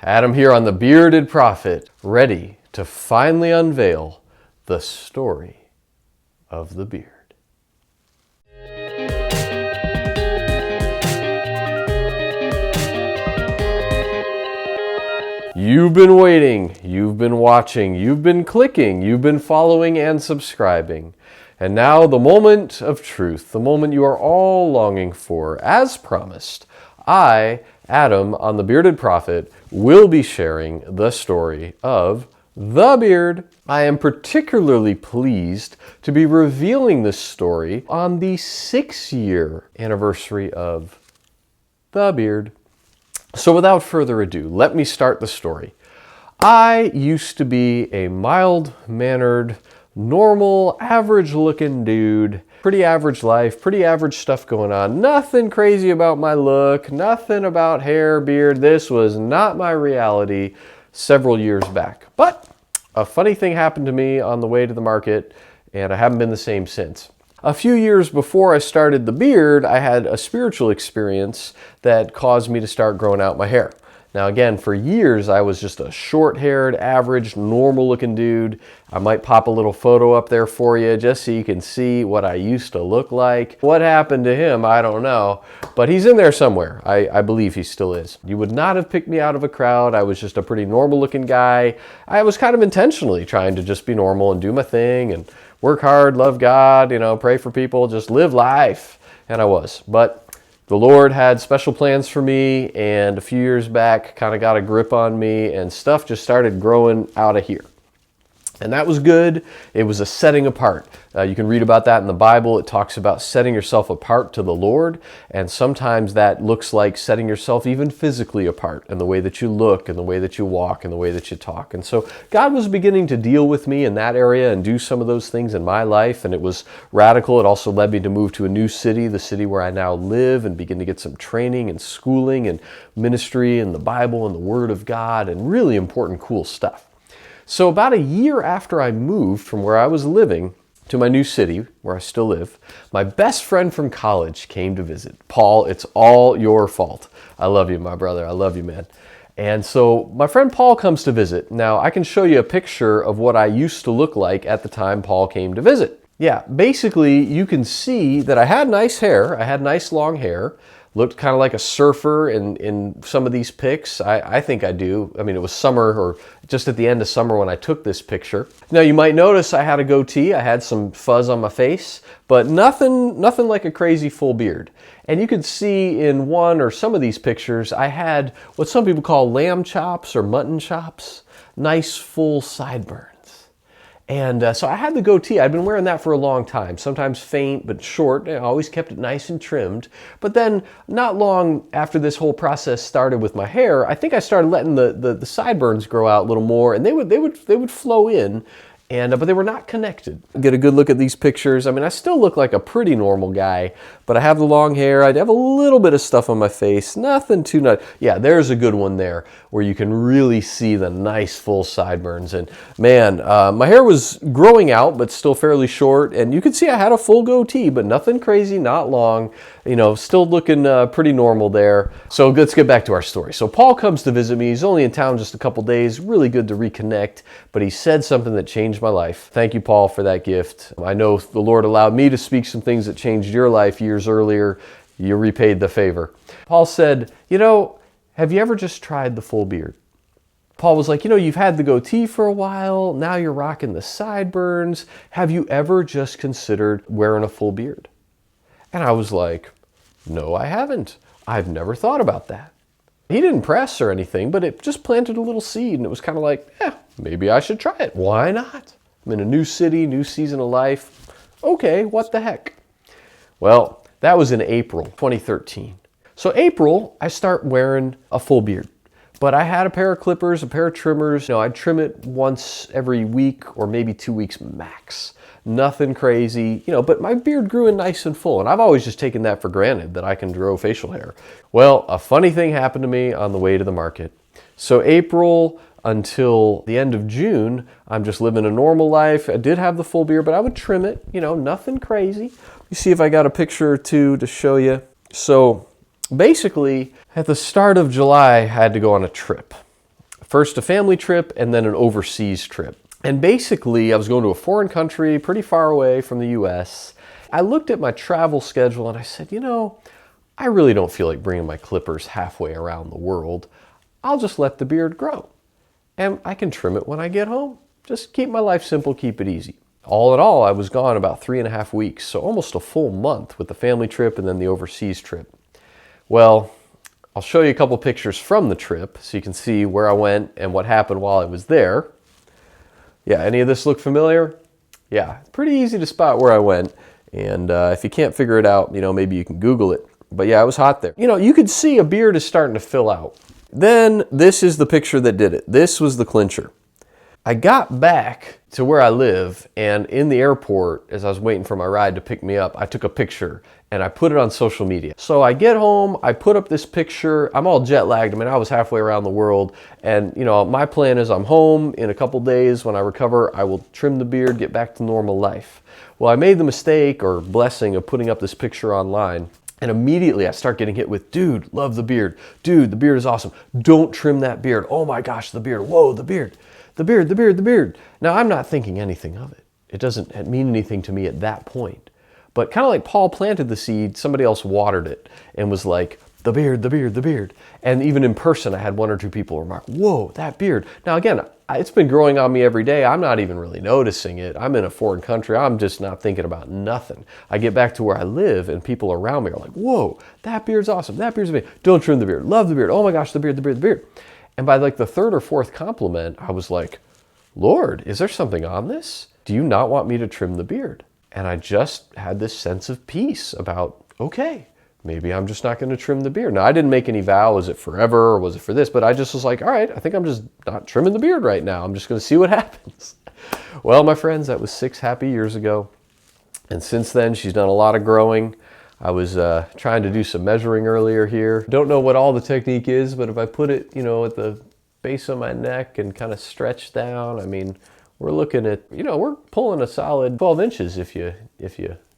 Adam here on the Bearded Prophet, ready to finally unveil the story of the beard. You've been waiting, you've been watching, you've been clicking, you've been following and subscribing. And now the moment of truth, the moment you are all longing for. As promised, I, Adam, on the Bearded Prophet, will be sharing the story of the beard. I am particularly pleased to be revealing this story on the 6-year anniversary of the beard. So without further ado, let me start the story. I used to be a mild-mannered, normal, average-looking dude. Pretty average life, pretty average stuff going on. Nothing crazy about my look, nothing about hair, beard. This was not my reality several years back. But a funny thing happened to me on the way to the market, and I haven't been the same since. A few years before I started the beard, I had a spiritual experience that caused me to start growing out my hair. Now again, for years I was just a short-haired, average, normal-looking dude. I might pop a little photo up there for you just so you can see what I used to look like. What happened to him, I don't know, but he's in there somewhere. I believe he still is. You would not have picked me out of a crowd. I was just a pretty normal-looking guy. I was kind of intentionally trying to just be normal and do my thing and work hard, love God, pray for people, just live life. And I was. But the Lord had special plans for me, and a few years back kind of got a grip on me, and stuff just started growing out of here. And that was good. It was a setting apart. You can read about that in the Bible. It talks about setting yourself apart to the Lord. And sometimes that looks like setting yourself even physically apart in the way that you look and the way that you walk and the way that you talk. And so God was beginning to deal with me in that area and do some of those things in my life. And it was radical. It also led me to move to a new city, the city where I now live, and begin to get some training and schooling and ministry and the Bible and the Word of God and really important, cool stuff. So about a year after I moved from where I was living to my new city, where I still live, my best friend from college came to visit. Paul, it's all your fault. I love you, my brother. I love you, man. And so my friend Paul comes to visit. Now, I can show you a picture of what I used to look like at the time Paul came to visit. Yeah, basically, you can see that I had nice hair. I had nice long hair. Looked kind of like a surfer in some of these pics. I think I do. I mean, it was summer or just at the end of summer when I took this picture. Now, you might notice I had a goatee. I had some fuzz on my face, but nothing like a crazy full beard. And you could see in one or some of these pictures, I had what some people call lamb chops or mutton chops. Nice full sideburns. And so I had the goatee. I'd been wearing that for a long time, sometimes faint but short. I always kept it nice and trimmed. But then not long after this whole process started with my hair, I think I started letting the sideburns grow out a little more, and they would flow in. But they were not connected. Get a good look at these pictures. I mean, I still look like a pretty normal guy, but I have the long hair. I have a little bit of stuff on my face. Nothing too nuts. Yeah, there's a good one there where you can really see the nice full sideburns. And man, my hair was growing out, but still fairly short. And you can see I had a full goatee, but nothing crazy, not long. Still looking pretty normal there. So let's get back to our story. So Paul comes to visit me. He's only in town just a couple days. Really good to reconnect. But he said something that changed my life. Thank you, Paul, for that gift. I know the Lord allowed me to speak some things that changed your life years earlier. You repaid the favor. Paul said, have you ever just tried the full beard? Paul was like, you've had the goatee for a while. Now you're rocking the sideburns. Have you ever just considered wearing a full beard? And I was like, no, I haven't. I've never thought about that. He didn't press or anything, but it just planted a little seed, and it was kind of like, maybe I should try it. Why not? I'm in a new city, new season of life. Okay, what the heck? Well, that was in April 2013. So April, I start wearing a full beard. But I had a pair of clippers, a pair of trimmers. I'd trim it once every week or maybe 2 weeks max. Nothing crazy, but my beard grew in nice and full. And I've always just taken that for granted that I can grow facial hair. Well, a funny thing happened to me on the way to the market. So April until the end of June, I'm just living a normal life. I did have the full beard, but I would trim it, nothing crazy. You see if I got a picture or two to show you. So basically, at the start of July, I had to go on a trip. First a family trip and then an overseas trip. And basically I was going to a foreign country pretty far away from the US. I looked at my travel schedule and I said, you know, I really don't feel like bringing my clippers halfway around the world. I'll just let the beard grow. And I can trim it when I get home. Just keep my life simple, keep it easy. All in all, I was gone about 3.5 weeks, so almost a full month with the family trip and then the overseas trip. Well, I'll show you a couple pictures from the trip so you can see where I went and what happened while I was there. Yeah, any of this look familiar? Yeah, it's pretty easy to spot where I went. And if you can't figure it out, you know, maybe you can Google it. But yeah, it was hot there. You know, you could see a beard is starting to fill out. Then this is the picture that did it. This was the clincher. I got back to where I live, and in the airport, as I was waiting for my ride to pick me up, I took a picture and I put it on social media. So I get home, I put up this picture. I'm all jet lagged. I mean, I was halfway around the world, and you know, my plan is I'm home in a couple days. When I recover, I will trim the beard, get back to normal life. Well, I made the mistake or blessing of putting up this picture online. And immediately I start getting hit with, dude, love the beard. Dude, the beard is awesome. Don't trim that beard. Oh my gosh, the beard. Whoa, the beard. The beard, the beard, the beard. Now, I'm not thinking anything of it. It doesn't mean anything to me at that point. But kind of like Paul planted the seed, somebody else watered it and was like, the beard, the beard, the beard. And even in person, I had 1 or 2 people remark, whoa, that beard. Now, again, it's been growing on me every day. I'm not even really noticing it. I'm in a foreign country. I'm just not thinking about nothing. I get back to where I live and people around me are like, whoa, that beard's awesome. That beard's amazing. Don't trim the beard. Love the beard. Oh my gosh, the beard, the beard, the beard. And by like the 3rd or 4th compliment, I was like, Lord, is there something on this? Do you not want me to trim the beard? And I just had this sense of peace about, okay, maybe I'm just not going to trim the beard. Now, I didn't make any vow, was it forever or was it for this? But I just was like, all right, I think I'm just not trimming the beard right now. I'm just going to see what happens. Well, my friends, that was 6 happy years ago. And since then, she's done a lot of growing. I was trying to do some measuring earlier here. Don't know what all the technique is, but if I put it, you know, at the base of my neck and kind of stretch down, I mean, we're looking at, you know, we're pulling a solid 12 inches if you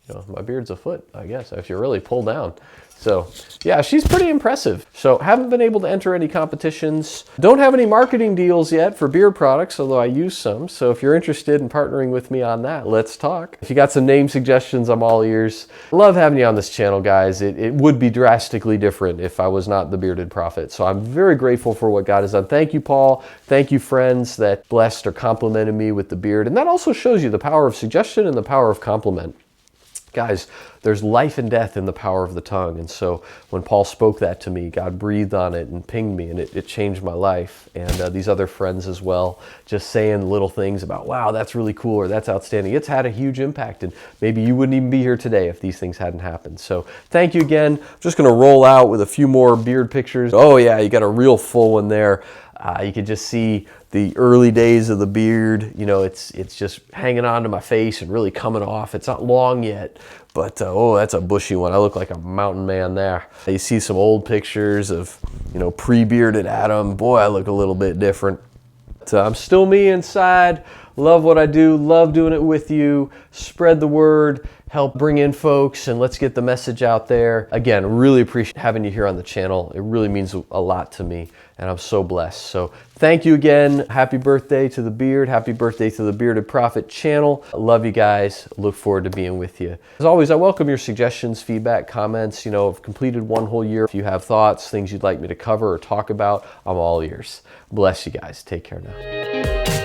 know, my beard's a foot, I guess, if you really pull down. So yeah, she's pretty impressive. So haven't been able to enter any competitions. Don't have any marketing deals yet for beard products, although I use some. So if you're interested in partnering with me on that, let's talk. If you got some name suggestions, I'm all ears. Love having you on this channel, guys. It would be drastically different if I was not the Bearded Prophet. So I'm very grateful for what God has done. Thank you, Paul. Thank you, friends that blessed or complimented me with the beard. And that also shows you the power of suggestion and the power of compliment. Guys, there's life and death in the power of the tongue. And so when Paul spoke that to me, God breathed on it and pinged me, and it changed my life. And these other friends as well, just saying little things about, wow, that's really cool, or that's outstanding. It's had a huge impact, and maybe you wouldn't even be here today if these things hadn't happened. So thank you again. I'm just going to roll out with a few more beard pictures. Oh yeah, you got a real full one there. You can just see the early days of the beard. You know, it's just hanging onto my face and really coming off. It's not long yet, but oh, that's a bushy one. I look like a mountain man there. You see some old pictures of, you know, pre-bearded Adam. Boy, I look a little bit different. But, I'm still me inside. Love what I do. Love doing it with you. Spread the word. Help bring in folks, and let's get the message out there. Again, really appreciate having you here on the channel. It really means a lot to me, and I'm so blessed. So thank you again. Happy birthday to the beard. Happy birthday to the Bearded Prophet channel. I love you guys. Look forward to being with you. As always, I welcome your suggestions, feedback, comments. You know, I've completed 1 whole year. If you have thoughts, things you'd like me to cover or talk about, I'm all ears. Bless you guys. Take care now.